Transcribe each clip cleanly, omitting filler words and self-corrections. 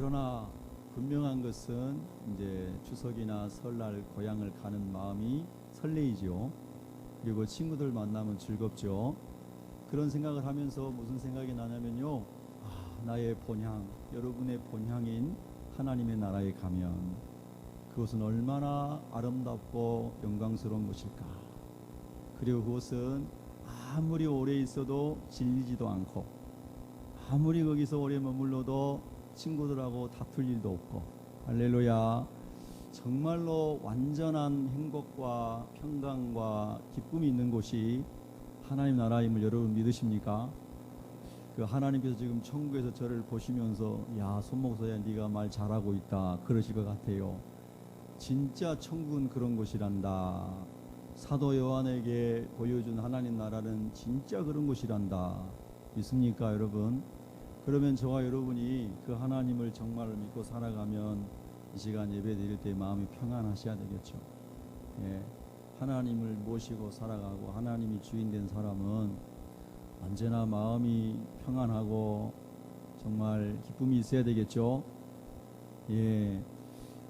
그러나 분명한 것은 이제 추석이나 설날 고향을 가는 마음이 설레이죠. 그리고 친구들 만나면 즐겁죠. 그런 생각을 하면서 무슨 생각이 나냐면요. 나의 본향, 여러분의 본향인 하나님의 나라에 가면 그것은 얼마나 아름답고 영광스러운 것일까. 그리고 그것은 아무리 오래 있어도 질리지도 않고, 아무리 거기서 오래 머물러도 친구들하고 다툴 일도 없고, 할렐루야. 정말로 완전한 행복과 평강과 기쁨이 있는 곳이 하나님 나라임을 여러분 믿으십니까? 그 하나님께서 지금 천국에서 저를 보시면서 야, 손목사야 네가 말 잘하고 있다 그러실 것 같아요. 진짜 천국은 그런 곳이란다. 사도 요한에게 보여준 하나님 나라는 진짜 그런 곳이란다. 믿습니까 여러분? 그러면 저와 여러분이 그 하나님을 정말 믿고 살아가면 이 시간 예배 드릴 때 마음이 평안하셔야 되겠죠. 예, 하나님을 모시고 살아가고 하나님이 주인된 사람은 언제나 마음이 평안하고 정말 기쁨이 있어야 되겠죠. 예,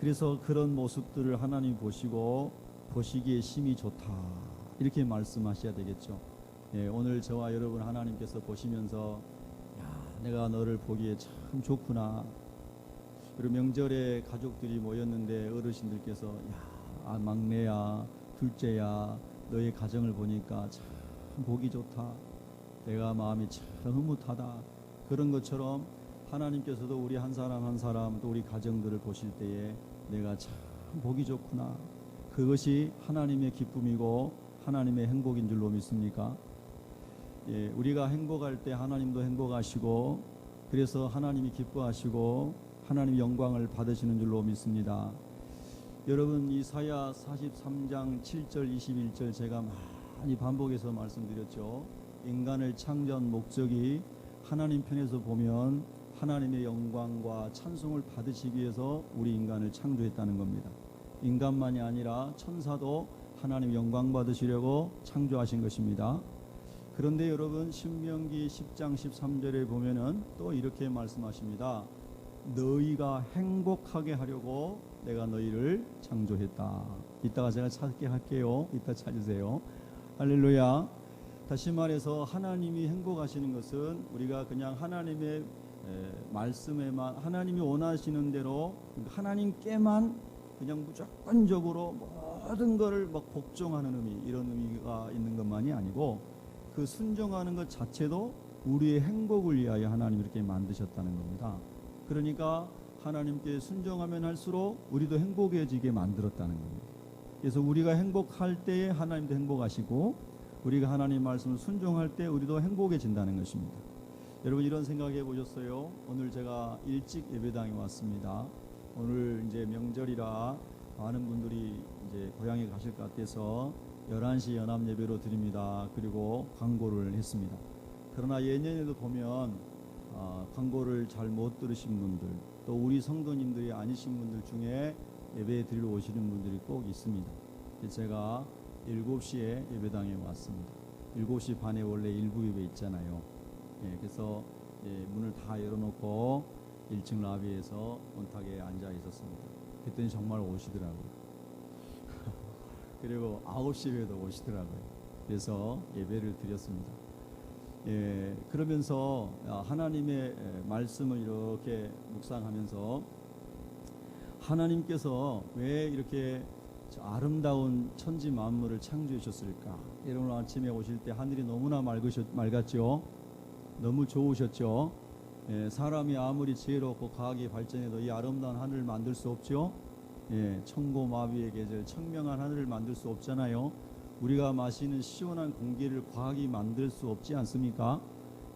그래서 그런 모습들을 하나님 보시고 보시기에 심히 좋다 이렇게 말씀하셔야 되겠죠. 예, 오늘 저와 여러분 하나님께서 보시면서 야, 내가 너를 보기에 참 좋구나. 그리고 명절에 가족들이 모였는데 어르신들께서 야, 막내야 둘째야 너의 가정을 보니까 참 보기 좋다. 내가 마음이 참 흐뭇하다. 그런 것처럼 하나님께서도 우리 한 사람 한 사람 또 우리 가정들을 보실 때에 내가 참 보기 좋구나. 그것이 하나님의 기쁨이고 하나님의 행복인 줄로 믿습니까? 예, 우리가 행복할 때 하나님도 행복하시고 그래서 하나님이 기뻐하시고 하나님 영광을 받으시는 줄로 믿습니다. 여러분 이사야 43장 7절 21절 제가 많이 반복해서 말씀드렸죠. 인간을 창조한 목적이 하나님 편에서 보면 하나님의 영광과 찬송을 받으시기 위해서 우리 인간을 창조했다는 겁니다. 인간만이 아니라 천사도 하나님 영광 받으시려고 창조하신 것입니다. 그런데 여러분 신명기 10장 13절에 보면은 또 이렇게 말씀하십니다. 너희가 행복하게 하려고 내가 너희를 창조했다. 이따가 제가 찾게 할게요. 이따 찾으세요. 할렐루야. 다시 말해서 하나님이 행복하시는 것은 우리가 그냥 하나님의 말씀에만 하나님이 원하시는 대로 하나님께만 그냥 무조건적으로 모든 것을 막 복종하는 의미 이런 의미가 있는 것만이 아니고 그 순종하는 것 자체도 우리의 행복을 위하여 하나님이 이렇게 만드셨다는 겁니다. 그러니까 하나님께 순종하면 할수록 우리도 행복해지게 만들었다는 겁니다. 그래서 우리가 행복할 때에 하나님도 행복하시고 우리가 하나님 말씀을 순종할 때 우리도 행복해진다는 것입니다. 여러분 이런 생각해 보셨어요? 오늘 제가 일찍 예배당에 왔습니다. 오늘 이제 명절이라 많은 분들이 이제 고향에 가실 것 같아서 11시 연합 예배로 드립니다. 그리고 광고를 했습니다. 그러나 예년에도 보면 광고를 잘 못 들으신 분들 또 우리 성도님들이 아니신 분들 중에 예배 드리러 오시는 분들이 꼭 있습니다. 제가 7시에 예배당에 왔습니다. 7시 반에 원래 일부 예배 있잖아요. 예, 그래서 문을 다 열어놓고 1층 라비에서 온탁에 앉아 있었습니다. 그랬더니 정말 오시더라고요. 그리고 9시에도 오시더라고요. 그래서 예배를 드렸습니다. 예, 그러면서 하나님의 말씀을 이렇게 묵상하면서 하나님께서 왜 이렇게 아름다운 천지 만물을 창조해 주셨을까? 오늘 아침에 오실 때 하늘이 너무나 맑았죠? 너무 좋으셨죠? 예, 사람이 아무리 지혜롭고 과학이 발전해도 이 아름다운 하늘을 만들 수 없죠? 예, 천고마비의 계절, 청명한 하늘을 만들 수 없잖아요. 우리가 마시는 시원한 공기를 과학이 만들 수 없지 않습니까?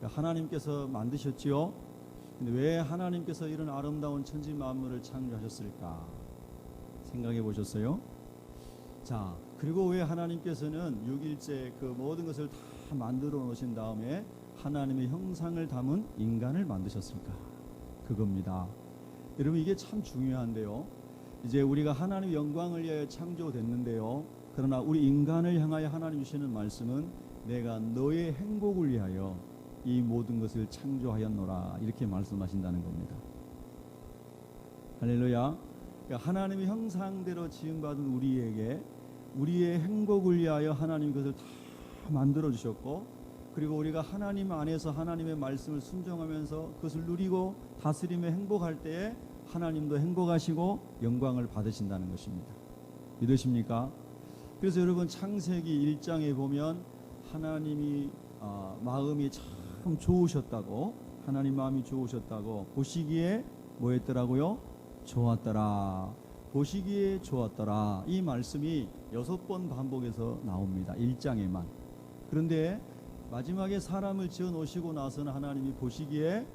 하나님께서 만드셨지요? 근데 왜 하나님께서 이런 아름다운 천지 만물을 창조하셨을까? 생각해 보셨어요? 자, 그리고 왜 하나님께서는 6일째 그 모든 것을 다 만들어 놓으신 다음에 하나님의 형상을 담은 인간을 만드셨을까? 그겁니다. 여러분 이게 참 중요한데요. 이제 우리가 하나님의 영광을 위하여 창조됐는데요. 그러나 우리 인간을 향하여 하나님 주시는 말씀은 내가 너의 행복을 위하여 이 모든 것을 창조하였노라 이렇게 말씀하신다는 겁니다. 할렐루야. 그러니까 하나님의 형상대로 지음받은 우리에게 우리의 행복을 위하여 하나님 그것을 다 만들어 주셨고, 그리고 우리가 하나님 안에서 하나님의 말씀을 순종하면서 그것을 누리고 다스리며 행복할 때에 하나님도 행복하시고 영광을 받으신다는 것입니다. 믿으십니까? 그래서 여러분 창세기 1장에 보면 하나님이 마음이 참 좋으셨다고, 하나님 마음이 좋으셨다고, 보시기에 뭐 했더라고요? 좋았더라. 보시기에 좋았더라. 이 말씀이 6번 반복해서 나옵니다. 1장에만. 그런데 마지막에 사람을 지어 놓으시고 나서는 하나님이 보시기에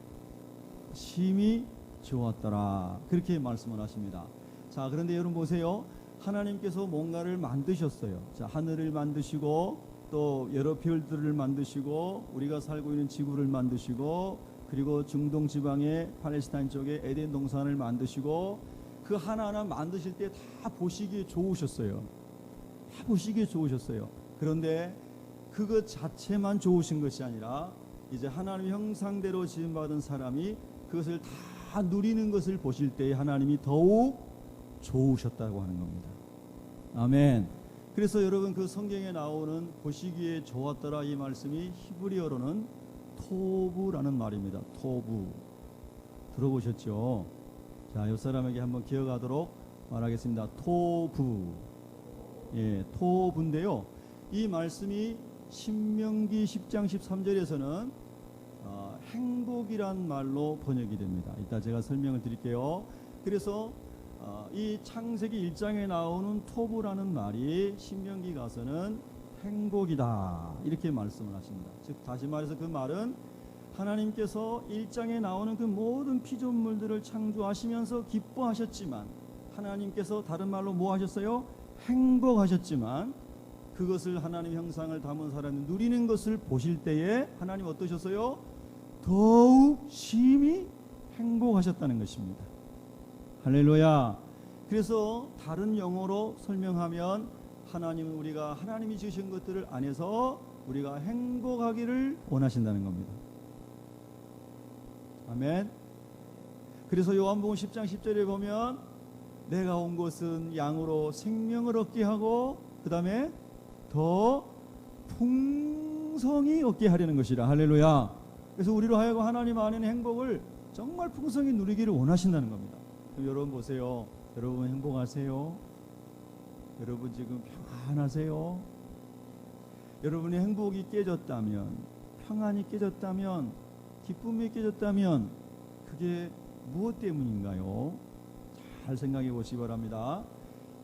심히 좋았더라. 그렇게 말씀을 하십니다. 자, 그런데 여러분 보세요. 하나님께서 뭔가를 만드셨어요. 자, 하늘을 만드시고 또 여러 별들을 만드시고 우리가 살고 있는 지구를 만드시고 그리고 중동 지방의 팔레스타인 쪽에 에덴 동산을 만드시고 그 하나하나 만드실 때 다 보시기에 좋으셨어요. 다 보시기에 좋으셨어요. 그런데 그것 자체만 좋으신 것이 아니라 이제 하나님 형상대로 지음받은 사람이 그것을 다 누리는 것을 보실 때 하나님이 더욱 좋으셨다고 하는 겁니다. 아멘. 그래서 여러분 그 성경에 나오는 보시기에 좋았더라 이 말씀이 히브리어로는 토부라는 말입니다. 토부. 들어보셨죠? 자, 옆 사람에게 한번 기억하도록 말하겠습니다. 토부. 예, 토부인데요. 이 말씀이 신명기 10장 13절에서는 행복이란 말로 번역이 됩니다. 이따 제가 설명을 드릴게요. 그래서 이 창세기 1장에 나오는 토부라는 말이 신명기 가서는 행복이다 이렇게 말씀을 하십니다. 즉 다시 말해서 그 말은 하나님께서 1장에 나오는 그 모든 피조물들을 창조하시면서 기뻐하셨지만 하나님께서 다른 말로 뭐 하셨어요? 행복하셨지만 그것을 하나님 형상을 담은 사람이 누리는 것을 보실 때에 하나님 어떠셨어요? 더욱 심히 행복하셨다는 것입니다. 할렐루야. 그래서 다른 영어로 설명하면 하나님은 우리가 하나님이 지으신 것들을 안에서 우리가 행복하기를 원하신다는 겁니다. 아멘. 그래서 요한복음 10장 10절에 보면 내가 온 것은 양으로 생명을 얻게 하고 그 다음에 더 풍성히 얻게 하려는 것이라. 할렐루야. 그래서 우리로 하여금 하나님 안에는 행복을 정말 풍성히 누리기를 원하신다는 겁니다. 그럼 여러분 보세요. 여러분 행복하세요? 여러분 지금 평안하세요? 여러분의 행복이 깨졌다면, 평안이 깨졌다면, 기쁨이 깨졌다면 그게 무엇 때문인가요? 잘 생각해 보시기 바랍니다.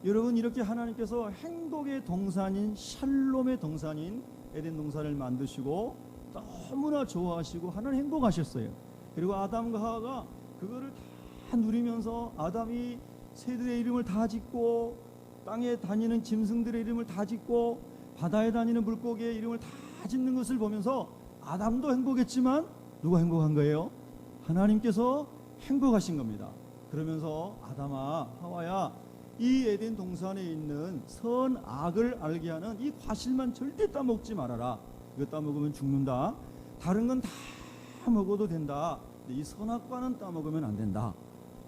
여러분 이렇게 하나님께서 행복의 동산인 샬롬의 동산인 에덴 동산을 만드시고 너무나 좋아하시고 하나님 행복하셨어요. 그리고 아담과 하와가 그거를 다 누리면서 아담이 새들의 이름을 다 짓고 땅에 다니는 짐승들의 이름을 다 짓고 바다에 다니는 물고기의 이름을 다 짓는 것을 보면서 아담도 행복했지만 누가 행복한 거예요? 하나님께서 행복하신 겁니다. 그러면서 아담아 하와야 이 에덴 동산에 있는 선악을 알게 하는 이 과실만 절대 따먹지 말아라. 이거 따먹으면 죽는다. 다른 건 다 먹어도 된다. 이 선악과는 따먹으면 안 된다.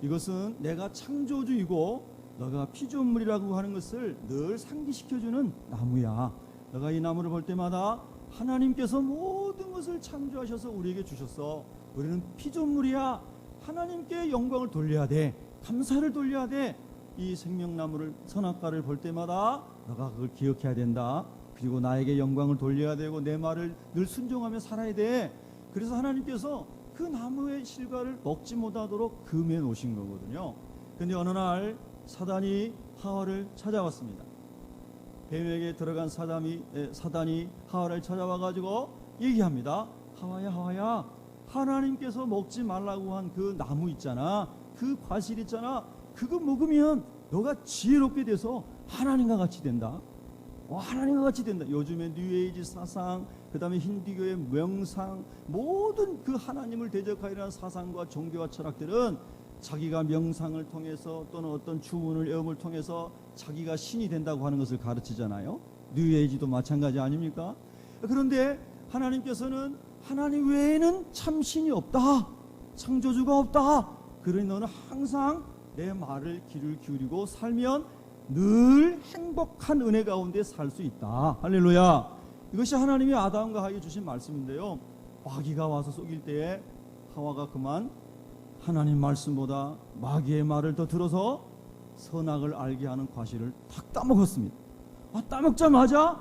이것은 내가 창조주이고 너가 피조물이라고 하는 것을 늘 상기시켜주는 나무야. 너가 이 나무를 볼 때마다 하나님께서 모든 것을 창조하셔서 우리에게 주셨어. 우리는 피조물이야. 하나님께 영광을 돌려야 돼. 감사를 돌려야 돼. 이 생명나무를 선악과를 볼 때마다 너가 그걸 기억해야 된다. 그리고 나에게 영광을 돌려야 되고 내 말을 늘 순종하며 살아야 돼. 그래서 하나님께서 그 나무의 실과를 먹지 못하도록 금해 놓으신 거거든요. 근데 어느 날 사단이 하와를 찾아왔습니다. 뱀에게 들어간 사단이 하와를 찾아와 가지고 얘기합니다. 하와야 하나님께서 먹지 말라고 한 그 나무 있잖아. 그 과실 있잖아. 그거 먹으면 너가 지혜롭게 돼서 하나님과 같이 된다. 하나님과 같이 된다. 요즘에 뉴에이지 사상, 그 다음에 힌두교의 명상, 모든 그 하나님을 대적하려는 사상과 종교와 철학들은 자기가 명상을 통해서 또는 어떤 주문을 외움을 통해서 자기가 신이 된다고 하는 것을 가르치잖아요. 뉴에이지도 마찬가지 아닙니까? 그런데 하나님께서는 하나님 외에는 참 신이 없다. 창조주가 없다. 그러니 너는 항상 내 말을 귀를 기울이고 살면 늘 행복한 은혜 가운데 살 수 있다. 할렐루야. 이것이 하나님이 아담과 하와에게 주신 말씀인데요, 마귀가 와서 속일 때에 하와가 그만 하나님 말씀보다 마귀의 말을 더 들어서 선악을 알게 하는 과실을 탁 따먹었습니다. 따먹자마자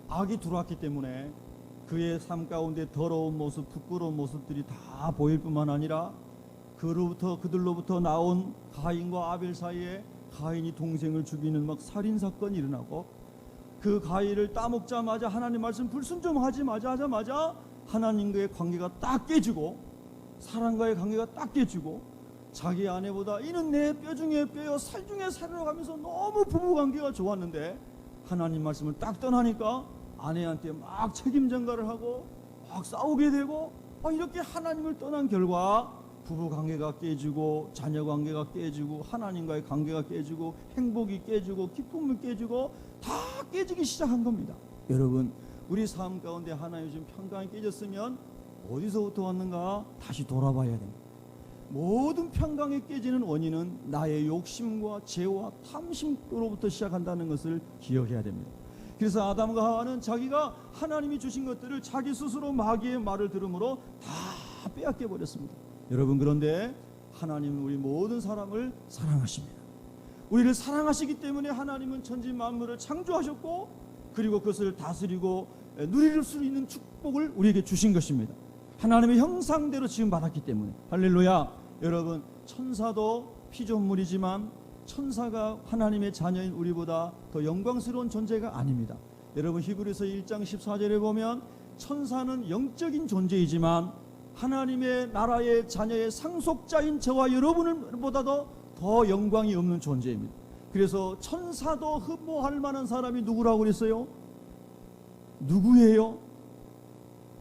악이 들어왔기 때문에 그의 삶 가운데 더러운 모습, 부끄러운 모습들이 다 보일 뿐만 아니라 그들로부터 나온 가인과 아벨 사이에 가인이 동생을 죽이는 막 살인사건이 일어나고, 그 가인을 따먹자마자 하나님 말씀 불순종하지 하자마자 하나님과의 관계가 딱 깨지고, 사람과의 관계가 딱 깨지고, 자기 아내보다 이는 내 뼈 중에 뼈요 살 중에 살이라고 하면서 너무 부부관계가 좋았는데 하나님 말씀을 딱 떠나니까 아내한테 막 책임 전가를 하고 막 싸우게 되고, 이렇게 하나님을 떠난 결과 부부관계가 깨지고 자녀 관계가 깨지고 하나님과의 관계가 깨지고 행복이 깨지고 기쁨이 깨지고 다 깨지기 시작한 겁니다. 여러분, 우리 삶 가운데 하나님이 좀 평강이 깨졌으면 어디서부터 왔는가 다시 돌아봐야 됩니다. 모든 평강이 깨지는 원인은 나의 욕심과 죄와 탐심으로부터 시작한다는 것을 기억해야 됩니다. 그래서 아담과 하와는 자기가 하나님이 주신 것들을 자기 스스로 마귀의 말을 들음으로 다 빼앗겨 버렸습니다. 여러분, 그런데 하나님은 우리 모든 사람을 사랑하십니다. 우리를 사랑하시기 때문에 하나님은 천지 만물을 창조하셨고, 그리고 그것을 다스리고 누릴 수 있는 축복을 우리에게 주신 것입니다. 하나님의 형상대로 지음 받았기 때문에. 할렐루야. 여러분, 천사도 피조물이지만 천사가 하나님의 자녀인 우리보다 더 영광스러운 존재가 아닙니다. 여러분, 히브리서 1장 14절에 보면 천사는 영적인 존재이지만 하나님의 나라의 자녀의 상속자인 저와 여러분보다도 더 영광이 없는 존재입니다. 그래서 천사도 흠모할 만한 사람이 누구라고 그랬어요? 누구예요?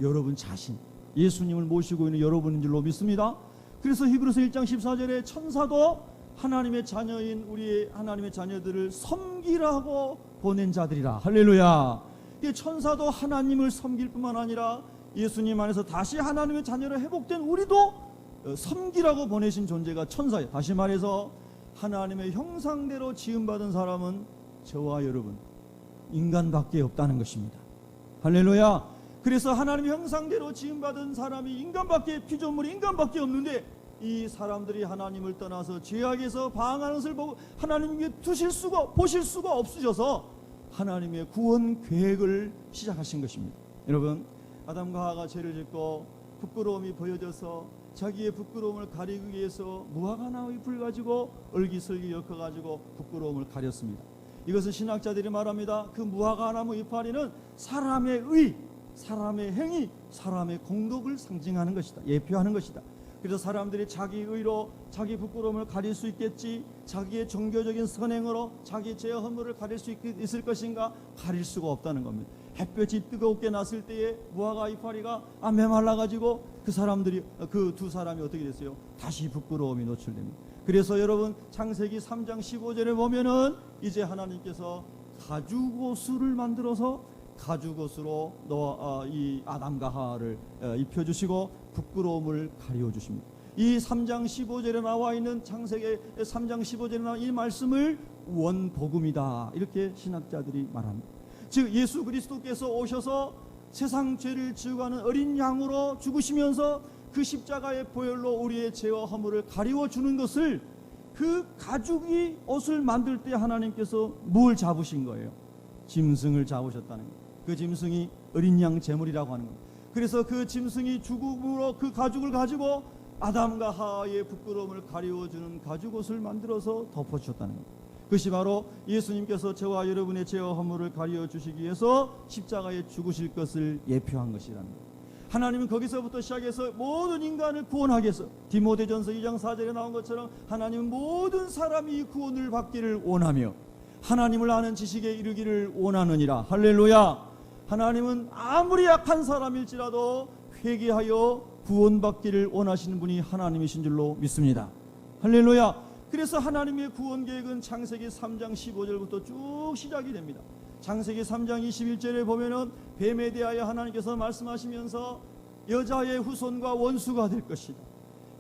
여러분 자신, 예수님을 모시고 있는 여러분인 줄로 믿습니다. 그래서 히브리서 1장 14절에 천사도 하나님의 자녀인 우리의 하나님의 자녀들을 섬기라고 보낸 자들이라. 할렐루야. 천사도 하나님을 섬길 뿐만 아니라 예수님 안에서 다시 하나님의 자녀로 회복된 우리도 섬기라고 보내신 존재가 천사예요. 다시 말해서 하나님의 형상대로 지음받은 사람은 저와 여러분 인간밖에 없다는 것입니다. 할렐루야. 그래서 하나님의 형상대로 지음받은 사람이 인간밖에, 피조물이 인간밖에 없는데 이 사람들이 하나님을 떠나서 죄악에서 방황하는 것을 보고 하나님께 보실 수가 없으셔서 하나님의 구원 계획을 시작하신 것입니다. 여러분, 아담과 하와가 죄를 짓고 부끄러움이 보여져서 자기의 부끄러움을 가리기 위해서 무화과나무 잎을 가지고 얼기설기 엮어가지고 부끄러움을 가렸습니다. 이것은 신학자들이 말합니다. 그 무화과나무 이파리는 사람의 의, 사람의 행위, 사람의 공덕을 상징하는 것이다, 예표하는 것이다. 그래서 사람들이 자기 의로 자기 부끄러움을 가릴 수 있겠지, 자기의 종교적인 선행으로 자기 죄와 허물을 가릴 수 있을 것인가? 가릴 수가 없다는 겁니다. 햇볕이 뜨겁게 났을 때에 무화과 이파리가 메말라가지고 그 두 사람이 어떻게 됐어요? 다시 부끄러움이 노출됩니다. 그래서 여러분, 창세기 3장 15절에 보면은 이제 하나님께서 가죽옷을 만들어서 가죽옷으로 이 아담과 하와를 입혀주시고 부끄러움을 가리워주십니다. 이 3장 15절에 나와 있는 창세기 3장 15절에 나와 이 말씀을 원복음이다, 이렇게 신학자들이 말합니다. 즉 예수 그리스도께서 오셔서 세상 죄를 지우가는 어린 양으로 죽으시면서 그 십자가의 보혈로 우리의 죄와 허물을 가리워 주는 것을, 그 가죽이 옷을 만들 때 하나님께서 뭘 잡으신 거예요? 짐승을 잡으셨다는 거예요. 그 짐승이 어린 양 제물이라고 하는 겁니다. 그래서 그 짐승이 죽음으로 그 가죽을 가지고 아담과 하와의 부끄러움을 가리워주는 가죽옷을 만들어서 덮어주셨다는 겁니다. 그것이 바로 예수님께서 저와 여러분의 죄와 허물을 가리워 주시기 위해서 십자가에 죽으실 것을 예표한 것이라는 거예요. 하나님은 거기서부터 시작해서 모든 인간을 구원하기 위해서, 디모데전서 2장 4절에 나온 것처럼 하나님은 모든 사람이 구원을 받기를 원하며 하나님을 아는 지식에 이르기를 원하느니라. 할렐루야. 하나님은 아무리 약한 사람일지라도 회개하여 구원받기를 원하시는 분이 하나님이신 줄로 믿습니다. 할렐루야. 그래서 하나님의 구원 계획은 창세기 3장 15절부터 쭉 시작이 됩니다. 창세기 3장 21절에 보면은 뱀에 대하여 하나님께서 말씀하시면서 여자의 후손과 원수가 될 것이다.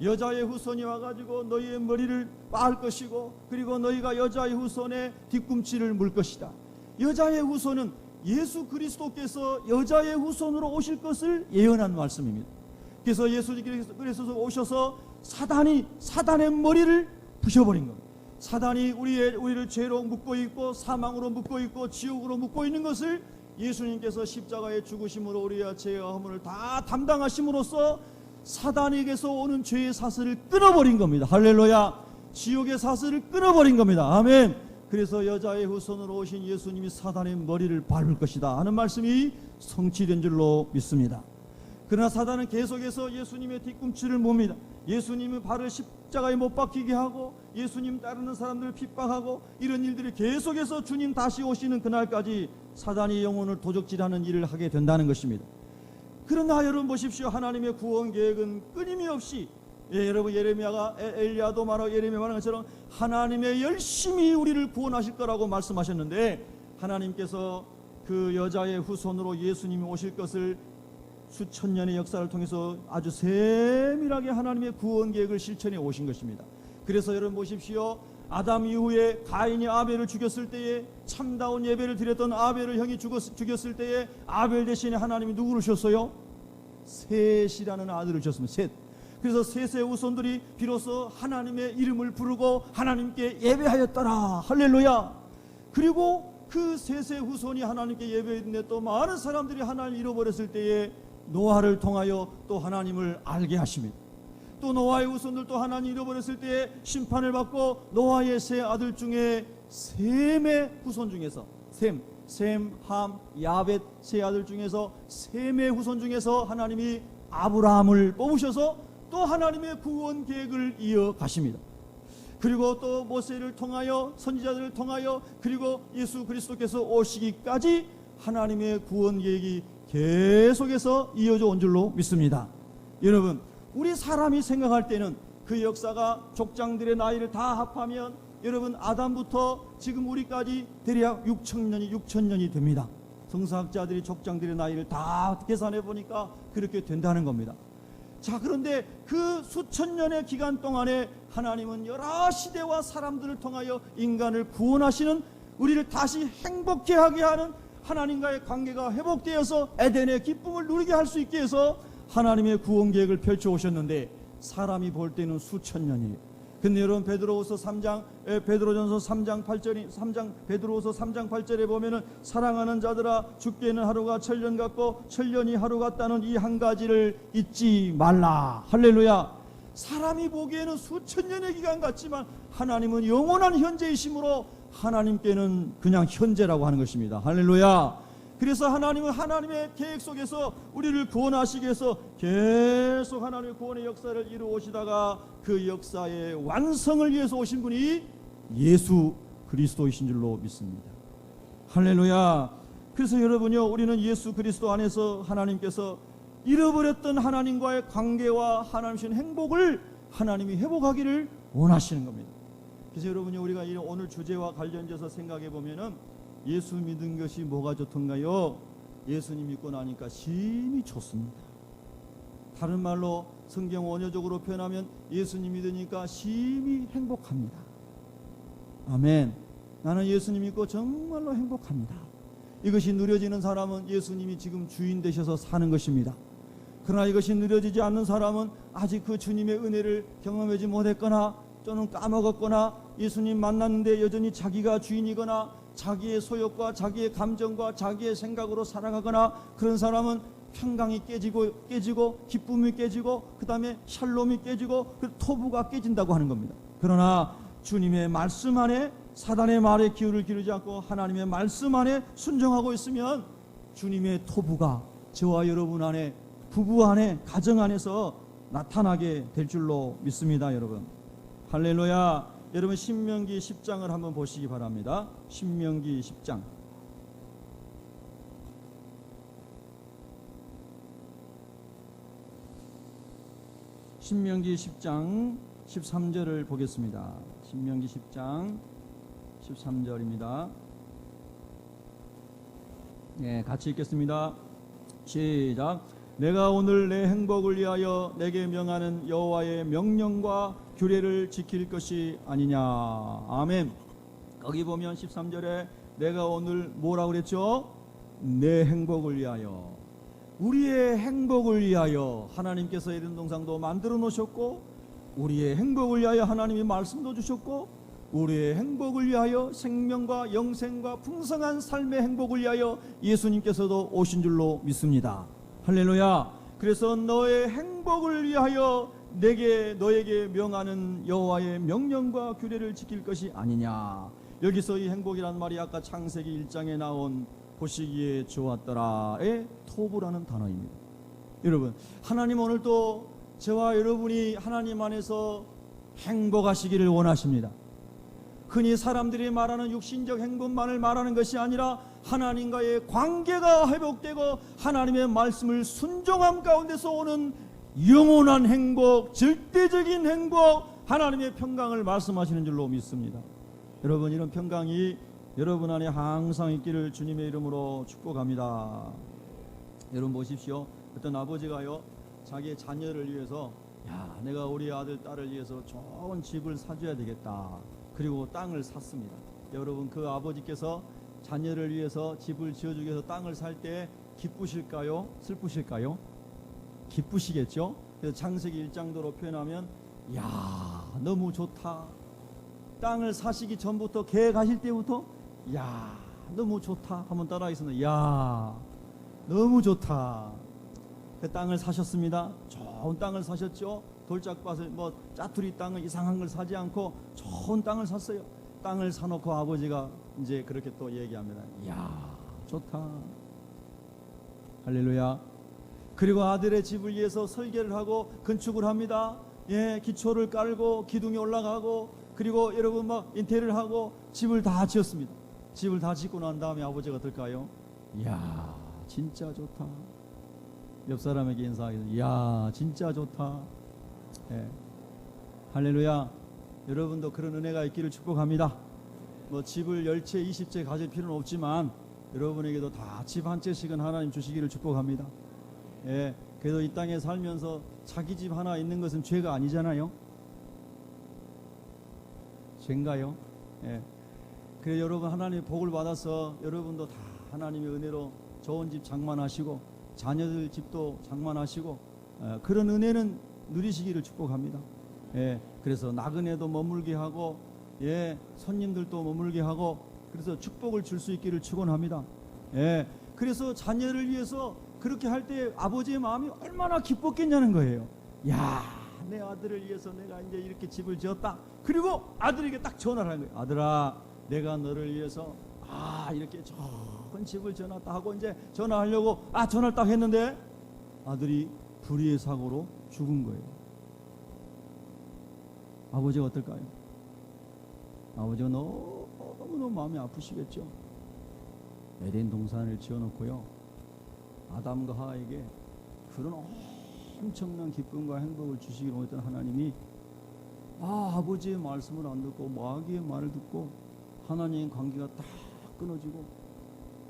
여자의 후손이 와가지고 너희의 머리를 빻을 것이고 그리고 너희가 여자의 후손의 뒤꿈치를 물 것이다. 여자의 후손은 예수 그리스도께서 여자의 후손으로 오실 것을 예언한 말씀입니다. 그래서 예수님께서 오셔서 사단의 머리를 부셔버린 겁니다. 사단이 우리를 죄로 묶고 있고 사망으로 묶고 있고 지옥으로 묶고 있는 것을 예수님께서 십자가의 죽으심으로 우리의 죄와 허물을 다 담당하심으로써 사단에게서 오는 죄의 사슬을 끊어버린 겁니다. 할렐루야. 지옥의 사슬을 끊어버린 겁니다. 아멘. 그래서 여자의 후손으로 오신 예수님이 사단의 머리를 밟을 것이다 하는 말씀이 성취된 줄로 믿습니다. 그러나 사단은 계속해서 예수님의 뒤꿈치를 몹니다. 예수님의 발을 십자가에 못 박히게 하고 예수님 따르는 사람들을 핍박하고 이런 일들이 계속해서 주님 다시 오시는 그날까지 사단이 영혼을 도적질하는 일을 하게 된다는 것입니다. 그러나 여러분 보십시오. 하나님의 구원 계획은 끊임이 여러분 엘리야도 말하고 예레미야 말한 것처럼 하나님의 열심히 우리를 구원하실 거라고 말씀하셨는데 하나님께서 그 여자의 후손으로 예수님이 오실 것을 수천 년의 역사를 통해서 아주 세밀하게 하나님의 구원 계획을 실천해 오신 것입니다. 그래서 여러분 보십시오. 아담 이후에 가인이 아벨을 죽였을 때에 참다운 예배를 드렸던 아벨을 형이 죽였을 때에 아벨 대신에 하나님이 누구를 주셨어요? 셋이라는 아들을 주셨습니다. 셋. 그래서 셋의 후손들이 비로소 하나님의 이름을 부르고 하나님께 예배하였더라. 할렐루야. 그리고 그 셋의 후손이 하나님께 예배했는데 또 많은 사람들이 하나님을 잃어버렸을 때에 노아를 통하여 또 하나님을 알게 하십니다. 또 노아의 후손들 또 하나님 잃어버렸을 때에 심판을 받고 노아의 세 아들 중에 셈의 후손 중에서 셈, 함, 야벳 세 아들 중에서 셈의 후손 중에서 하나님이 아브라함을 뽑으셔서 또 하나님의 구원 계획을 이어가십니다. 그리고 또 모세를 통하여 선지자들을 통하여 그리고 예수 그리스도께서 오시기까지 하나님의 구원 계획이 계속해서 이어져 온 줄로 믿습니다. 여러분 우리 사람이 생각할 때는 그 역사가 족장들의 나이를 다 합하면 여러분 아담부터 지금 우리까지 대략 6,000년이 됩니다. 성서학자들이 족장들의 나이를 다 계산해 보니까 그렇게 된다는 겁니다. 자, 그런데 그 수천 년의 기간 동안에 하나님은 여러 시대와 사람들을 통하여 인간을 구원하시는 우리를 다시 행복해 하게 하는 하나님과의 관계가 회복되어서 에덴의 기쁨을 누리게 할 수 있게 해서 하나님의 구원 계획을 펼쳐 오셨는데 사람이 볼 때는 수천 년이에요. 근데 여러분 베드로전서 3장 8절에 보면은 사랑하는 자들아 죽게는 하루가 천년 같고 천년이 하루 같다는 이 한 가지를 잊지 말라. 할렐루야. 사람이 보기에는 수천 년의 기간 같지만 하나님은 영원한 현재이심으로 하나님께는 그냥 현재라고 하는 것입니다. 할렐루야. 그래서 하나님은 하나님의 계획 속에서 우리를 구원하시기 위해서 계속 하나님의 구원의 역사를 이루어 오시다가 그 역사의 완성을 위해서 오신 분이 예수 그리스도이신 줄로 믿습니다. 할렐루야. 그래서 여러분요, 우리는 예수 그리스도 안에서 하나님께서 잃어버렸던 하나님과의 관계와 하나님의 행복을 하나님이 회복하기를 원하시는 겁니다. 그래서 여러분요, 우리가 오늘 주제와 관련돼서 생각해 보면은 예수 믿은 것이 뭐가 좋던가요? 예수님 믿고 나니까 심히 좋습니다. 다른 말로 성경 원어적으로 표현하면 예수님 믿으니까 심히 행복합니다. 아멘. 나는 예수님 믿고 정말로 행복합니다. 이것이 누려지는 사람은 예수님이 지금 주인 되셔서 사는 것입니다. 그러나 이것이 누려지지 않는 사람은 아직 그 주님의 은혜를 경험하지 못했거나 또는 까먹었거나 예수님 만났는데 여전히 자기가 주인이거나 자기의 소욕과 자기의 감정과 자기의 생각으로 살아가거나 그런 사람은 평강이 깨지고 기쁨이 깨지고 그 다음에 샬롬이 깨지고 그 토부가 깨진다고 하는 겁니다. 그러나 주님의 말씀 안에 사단의 말에 기울을 기르지 않고 하나님의 말씀 안에 순종하고 있으면 주님의 토부가 저와 여러분 안에 부부 안에 가정 안에서 나타나게 될 줄로 믿습니다. 여러분 할렐루야. 여러분 신명기 10장을 한번 보시기 바랍니다. 신명기 10장 신명기 10장 13절을 보겠습니다. 신명기 10장 13절입니다. 네, 같이 읽겠습니다. 시작. 내가 오늘 내 행복을 위하여 내게 명하는 여호와의 명령과 규례를 지킬 것이 아니냐. 아멘. 거기 보면 13절에 내가 오늘 뭐라고 그랬죠? 내 행복을 위하여, 우리의 행복을 위하여 하나님께서 에덴 동산도 만들어 놓으셨고, 우리의 행복을 위하여 하나님이 말씀도 주셨고, 우리의 행복을 위하여 생명과 영생과 풍성한 삶의 행복을 위하여 예수님께서도 오신 줄로 믿습니다. 할렐루야. 그래서 너의 행복을 위하여 너에게 명하는 여호와의 명령과 규례를 지킬 것이 아니냐. 여기서 이 행복이란 말이 아까 창세기 1장에 나온 보시기에 좋았더라의 토부라는 단어입니다. 여러분, 하나님 오늘도 저와 여러분이 하나님 안에서 행복하시기를 원하십니다. 흔히 사람들이 말하는 육신적 행복만을 말하는 것이 아니라 하나님과의 관계가 회복되고 하나님의 말씀을 순종함 가운데서 오는 영원한 행복, 절대적인 행복, 하나님의 평강을 말씀하시는 줄로 믿습니다. 여러분, 이런 평강이 여러분 안에 항상 있기를 주님의 이름으로 축복합니다. 여러분 보십시오. 어떤 아버지가요, 자기의 자녀를 위해서 내가 우리 아들 딸을 위해서 좋은 집을 사줘야 되겠다. 그리고 땅을 샀습니다. 여러분, 그 아버지께서 자녀를 위해서 집을 지어주기 위해서 땅을 살 때 기쁘실까요? 슬프실까요? 기쁘시겠죠? 그래서 창세기 1장도로 표현하면 너무 좋다. 땅을 사시기 전부터 계획하실 때부터 너무 좋다. 한번 따라하겠습니다. 너무 좋다. 그 땅을 사셨습니다. 좋은 땅을 사셨죠. 돌짝밭을 짜투리 땅을 이상한 걸 사지 않고 좋은 땅을 샀어요. 땅을 사놓고 아버지가 이제 그렇게 또 얘기합니다. 좋다. 할렐루야. 그리고 아들의 집을 위해서 설계를 하고 건축을 합니다. 기초를 깔고 기둥이 올라가고, 그리고 여러분 인테리어를 하고 집을 다 지었습니다. 집을 다 짓고 난 다음에 아버지가 어떨까요? 진짜 좋다. 옆 사람에게 인사하겠습니다. 진짜 좋다. 할렐루야. 여러분도 그런 은혜가 있기를 축복합니다. 집을 10채 20채 가질 필요는 없지만 여러분에게도 다 집 한 채씩은 하나님 주시기를 축복합니다. 그래도 이 땅에 살면서 자기 집 하나 있는 것은 죄가 아니잖아요. 죄인가요? 그래서 여러분 하나님의 복을 받아서 여러분도 다 하나님의 은혜로 좋은 집 장만하시고 자녀들 집도 장만하시고 그런 은혜는 누리시기를 축복합니다. 그래서 나그네도 머물게 하고 손님들도 머물게 하고, 그래서 축복을 줄 수 있기를 축원합니다. 그래서 자녀를 위해서 그렇게 할 때 아버지의 마음이 얼마나 기뻤겠냐는 거예요. 내 아들을 위해서 내가 이제 이렇게 집을 지었다. 그리고 아들에게 딱 전화를 하는 거예요. 아들아, 내가 너를 위해서 이렇게 좋은 집을 지어놨다 하고 이제 전화하려고 전화를 딱 했는데 아들이 불의의 사고로 죽은 거예요. 아버지가 어떨까요? 아버지가 너무너무 마음이 아프시겠죠. 에덴 동산을 지어놓고요, 아담과 하와에게 그런 엄청난 기쁨과 행복을 주시기로 했던 하나님이 아버지의 말씀을 안 듣고 마귀의 말을 듣고 하나님의 관계가 딱 끊어지고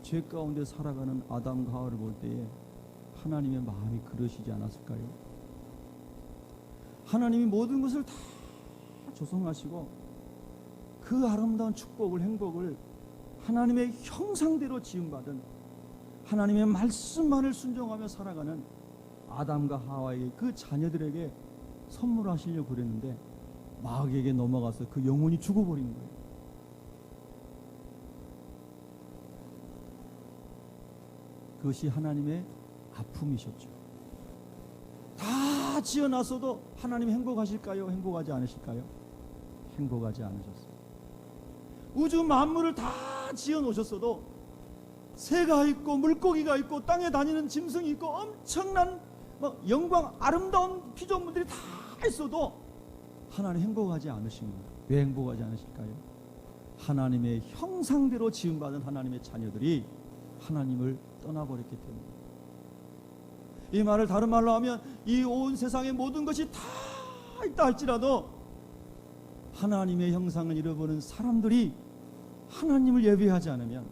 죄 가운데 살아가는 아담과 하와를 볼 때에 하나님의 마음이 그러시지 않았을까요? 하나님이 모든 것을 다 조성하시고 그 아름다운 축복을, 행복을 하나님의 형상대로 지음받은 하나님의 말씀만을 순종하며 살아가는 아담과 하와에게, 그 자녀들에게 선물하시려고 그랬는데 마귀에게 넘어가서 그 영혼이 죽어버린 거예요. 그것이 하나님의 아픔이셨죠. 다 지어놨어도 하나님 행복하실까요? 행복하지 않으실까요? 행복하지 않으셨어요. 우주 만물을 다 지어놓으셨어도 새가 있고 물고기가 있고 땅에 다니는 짐승이 있고 엄청난 영광 아름다운 피조물들이 다 있어도 하나님 행복하지 않으신 거예요. 왜 행복하지 않으실까요? 하나님의 형상대로 지음받은 하나님의 자녀들이 하나님을 떠나버렸기 때문에. 이 말을 다른 말로 하면 이 온 세상의 모든 것이 다 있다 할지라도 하나님의 형상을 잃어버린 사람들이 하나님을 예배하지 않으면,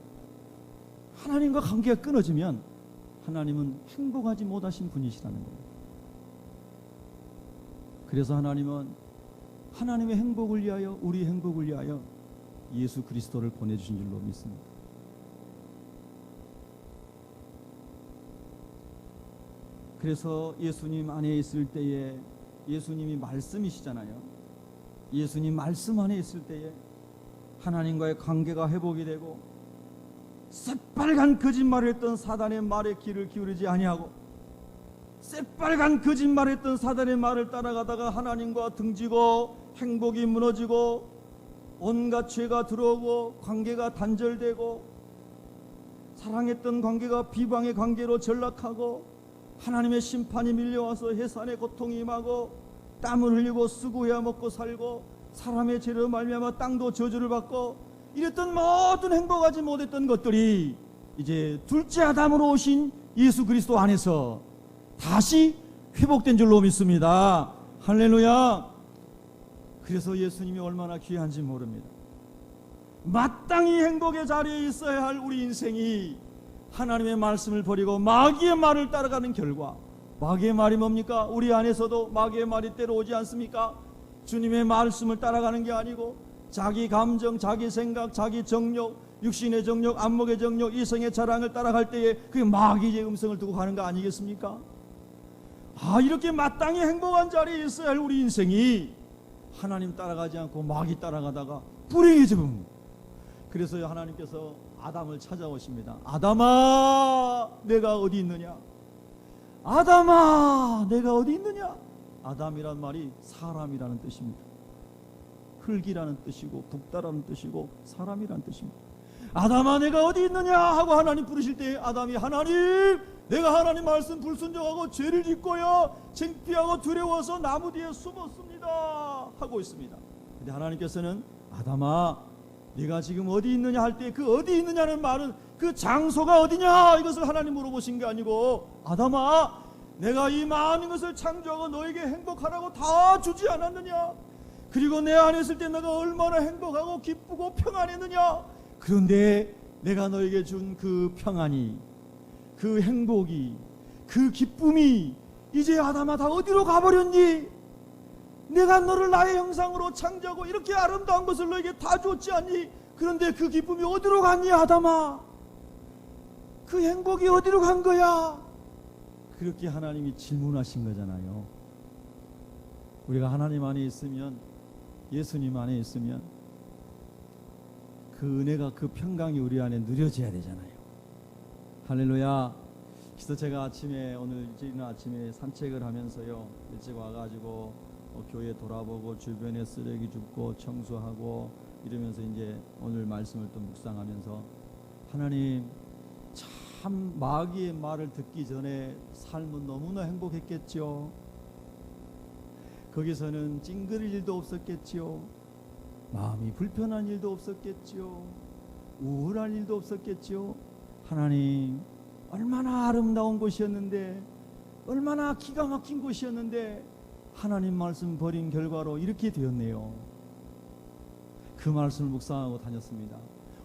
하나님과 관계가 끊어지면 하나님은 행복하지 못하신 분이시라는 겁니다. 그래서 하나님은 하나님의 행복을 위하여, 우리 행복을 위하여 예수 그리스도를 보내주신 줄로 믿습니다. 그래서 예수님 안에 있을 때에, 예수님이 말씀이시잖아요. 예수님 말씀 안에 있을 때에 하나님과의 관계가 회복이 되고, 새빨간 거짓말을 했던 사단의 말에 귀를 기울이지 아니하고, 새빨간 거짓말을 했던 사단의 말을 따라가다가 하나님과 등지고 행복이 무너지고 온갖 죄가 들어오고 관계가 단절되고 사랑했던 관계가 비방의 관계로 전락하고 하나님의 심판이 밀려와서 해산의 고통이 임하고 땀을 흘리고 쓰고야 먹고 살고 사람의 죄로 말미암아 땅도 저주를 받고 이랬던 모든 행복하지 못했던 것들이 이제 둘째 아담으로 오신 예수 그리스도 안에서 다시 회복된 줄로 믿습니다. 할렐루야. 그래서 예수님이 얼마나 귀한지 모릅니다. 마땅히 행복의 자리에 있어야 할 우리 인생이 하나님의 말씀을 버리고 마귀의 말을 따라가는 결과, 마귀의 말이 뭡니까? 우리 안에서도 마귀의 말이 때로 오지 않습니까? 주님의 말씀을 따라가는 게 아니고 자기 감정, 자기 생각, 자기 정욕, 육신의 정욕, 안목의 정욕, 이성의 자랑을 따라갈 때에 그게 마귀의 음성을 두고 가는 거 아니겠습니까? 이렇게 마땅히 행복한 자리에 있어야 할 우리 인생이 하나님 따라가지 않고 마귀 따라가다가 불행해집니다. 그래서 하나님께서 아담을 찾아오십니다. 아담아, 내가 어디 있느냐? 아담아, 내가 어디 있느냐? 아담이란 말이 사람이라는 뜻입니다. 흙이라는 뜻이고 북다라는 뜻이고 사람이라는 뜻입니다. 아담아, 내가 어디 있느냐 하고 하나님 부르실 때 아담이 하나님, 내가 하나님 말씀 불순종하고 죄를 짓고요 창피하고 두려워서 나무 뒤에 숨었습니다 하고 있습니다. 근데 하나님께서는 아담아, 네가 지금 어디 있느냐 할 때 그 어디 있느냐는 말은 그 장소가 어디냐 이것을 하나님 물어보신 게 아니고, 아담아, 내가 이 많은 것을 창조하고 너에게 행복하라고 다 주지 않았느냐? 그리고 내 안에 있을 때 너가 얼마나 행복하고 기쁘고 평안했느냐? 그런데 내가 너에게 준 그 평안이, 그 행복이, 그 기쁨이 이제 아담아 다 어디로 가버렸니? 내가 너를 나의 형상으로 창조하고 이렇게 아름다운 것을 너에게 다 줬지 않니? 그런데 그 기쁨이 어디로 갔니 아담아? 그 행복이 어디로 간 거야? 그렇게 하나님이 질문하신 거잖아요. 우리가 하나님 안에 있으면, 예수님 안에 있으면 그 은혜가, 그 평강이 우리 안에 누려져야 되잖아요. 할렐루야. 그래서 제가 아침에, 오늘 일찍 아침에 산책을 하면서요, 일찍 와가지고 교회 돌아보고 주변에 쓰레기 줍고 청소하고 이러면서 이제 오늘 말씀을 또 묵상하면서, 하나님, 참 마귀의 말을 듣기 전에 삶은 너무나 행복했겠죠. 거기서는 찡그릴 일도 없었겠죠. 마음이 불편한 일도 없었겠죠. 우울한 일도 없었겠죠. 하나님, 얼마나 아름다운 곳이었는데, 얼마나 기가 막힌 곳이었는데 하나님 말씀 버린 결과로 이렇게 되었네요. 그 말씀을 묵상하고 다녔습니다.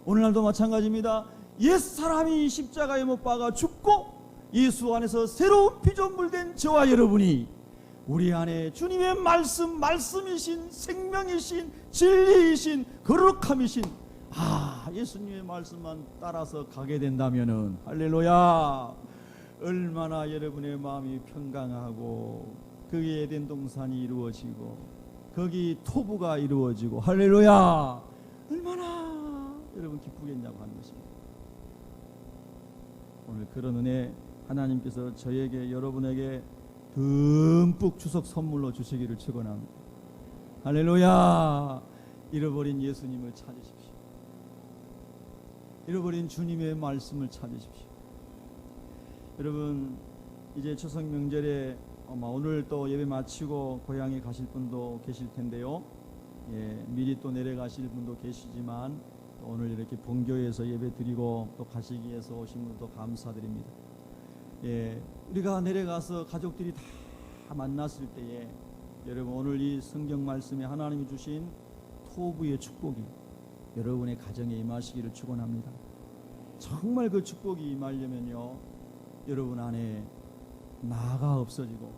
오늘날도 마찬가지입니다. 옛사람이 십자가에 못 박아 죽고 예수 안에서 새로운 피조물된 저와 여러분이 우리 안에 주님의 말씀, 말씀이신 생명이신 진리이신 거룩함이신 예수님의 말씀만 따라서 가게 된다면은, 할렐루야, 얼마나 여러분의 마음이 평강하고 거기 에덴 동산이 이루어지고 거기 토부가 이루어지고, 할렐루야, 얼마나 여러분 기쁘겠냐고 하는 것입니다. 오늘 그런 은혜 하나님께서 저에게, 여러분에게 듬뿍 추석 선물로 주시기를 축원합니다. 할렐루야. 잃어버린 예수님을 찾으십시오. 잃어버린 주님의 말씀을 찾으십시오. 여러분, 이제 추석 명절에 오늘 또 예배 마치고 고향에 가실 분도 계실 텐데요. 미리 또 내려가실 분도 계시지만 또 오늘 이렇게 본교에서 예배 드리고 또 가시기 위해서 오신 분도 감사드립니다. 우리가 내려가서 가족들이 다 만났을 때에 여러분, 오늘 이 성경 말씀에 하나님이 주신 토부의 축복이 여러분의 가정에 임하시기를 축원합니다. 정말 그 축복이 임하려면요, 여러분 안에 나가 없어지고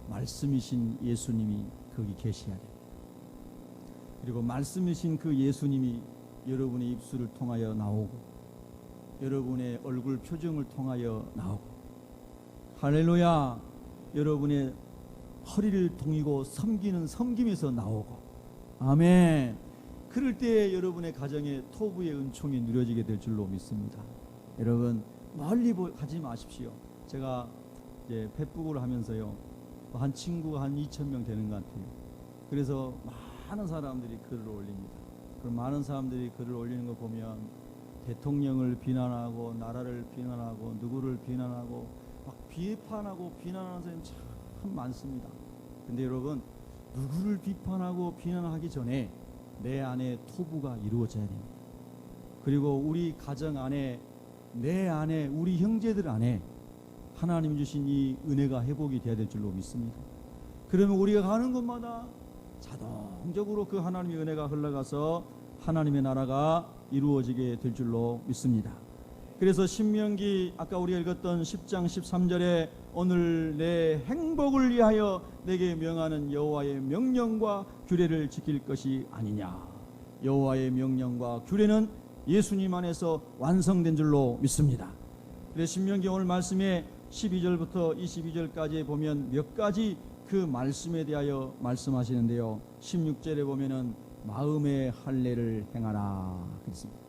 말씀이신 예수님이 거기 계셔야 됩니다. 그리고 말씀이신 그 예수님이 여러분의 입술을 통하여 나오고 여러분의 얼굴 표정을 통하여 나오고 할렐루야, 여러분의 허리를 동이고 섬기는 섬김에서 나오고 아멘. 그럴 때 여러분의 가정에 토부의 은총이 누려지게 될 줄로 믿습니다. 여러분 멀리 가지 마십시오. 제가 이제 페북을 하면서요, 한 친구가 한 2,000명 되는 것 같아요. 그래서 많은 사람들이 글을 올립니다. 그럼 많은 사람들이 글을 올리는 거 보면 대통령을 비난하고 나라를 비난하고 누구를 비난하고 막 비판하고 비난하는 사람이 참 많습니다. 근데 여러분, 누구를 비판하고 비난하기 전에 내 안에 토부가 이루어져야 됩니다. 그리고 우리 가정 안에, 내 안에, 우리 형제들 안에 하나님 주신 이 은혜가 회복이 되어야 될 줄로 믿습니다. 그러면 우리가 가는 곳마다 자동적으로 그 하나님의 은혜가 흘러가서 하나님의 나라가 이루어지게 될 줄로 믿습니다. 그래서 신명기 아까 우리가 읽었던 10장 13절에 오늘 내 행복을 위하여 내게 명하는 여호와의 명령과 규례를 지킬 것이 아니냐. 여호와의 명령과 규례는 예수님 안에서 완성된 줄로 믿습니다. 그래서 신명기 오늘 말씀에 12절부터 22절까지 보면 몇 가지 그 말씀에 대하여 말씀하시는데요, 16절에 보면은 마음의 할례를 행하라 그랬습니다.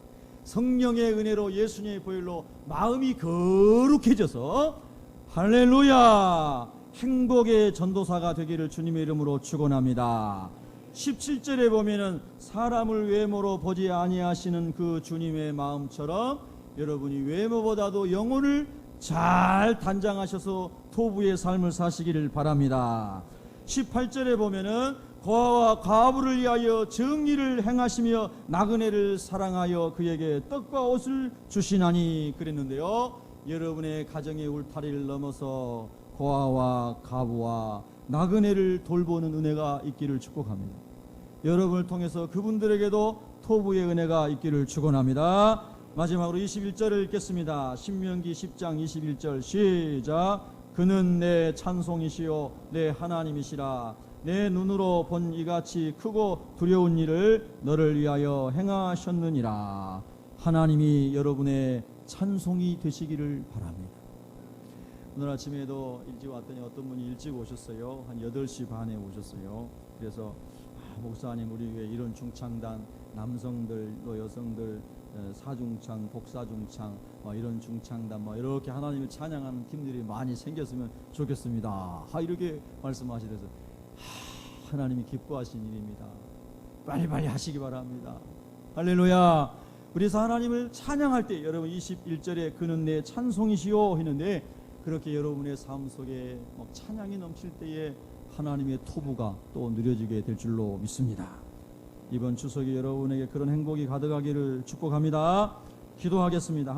성령의 은혜로 예수님의 보혈로 마음이 거룩해져서 할렐루야 행복의 전도사가 되기를 주님의 이름으로 축원합니다. 17절에 보면은 사람을 외모로 보지 아니하시는 그 주님의 마음처럼 여러분이 외모보다도 영혼을 잘 단장하셔서 토부의 삶을 사시기를 바랍니다. 18절에 보면은 고아와 과부를 위하여 정의를 행하시며 나그네를 사랑하여 그에게 떡과 옷을 주시나니 그랬는데요, 여러분의 가정의 울타리를 넘어서 고아와 과부와 나그네를 돌보는 은혜가 있기를 축복합니다. 여러분을 통해서 그분들에게도 토부의 은혜가 있기를 축원합니다. 마지막으로 21절을 읽겠습니다. 신명기 10장 21절 시작. 그는 내 찬송이시요 내 하나님이시라. 내 눈으로 본 이같이 크고 두려운 일을 너를 위하여 행하셨느니라. 하나님이 여러분의 찬송이 되시기를 바랍니다. 오늘 아침에도 일찍 왔더니 어떤 분이 일찍 오셨어요. 한 8시 반에 오셨어요. 그래서 목사님, 우리 왜 이런 중창단, 남성들 또 여성들 사중창, 복사중창 이런 중창단 이렇게 하나님을 찬양하는 팀들이 많이 생겼으면 좋겠습니다. 이렇게 말씀하시면서 하나님이 기뻐하신 일입니다. 빨리빨리 하시기 바랍니다. 할렐루야. 그래서 하나님을 찬양할 때 여러분 21절에 그는 내 찬송이시오 했는데, 그렇게 여러분의 삶 속에 찬양이 넘칠 때에 하나님의 토부가 또 누려지게 될 줄로 믿습니다. 이번 추석에 여러분에게 그런 행복이 가득하기를 축복합니다. 기도하겠습니다.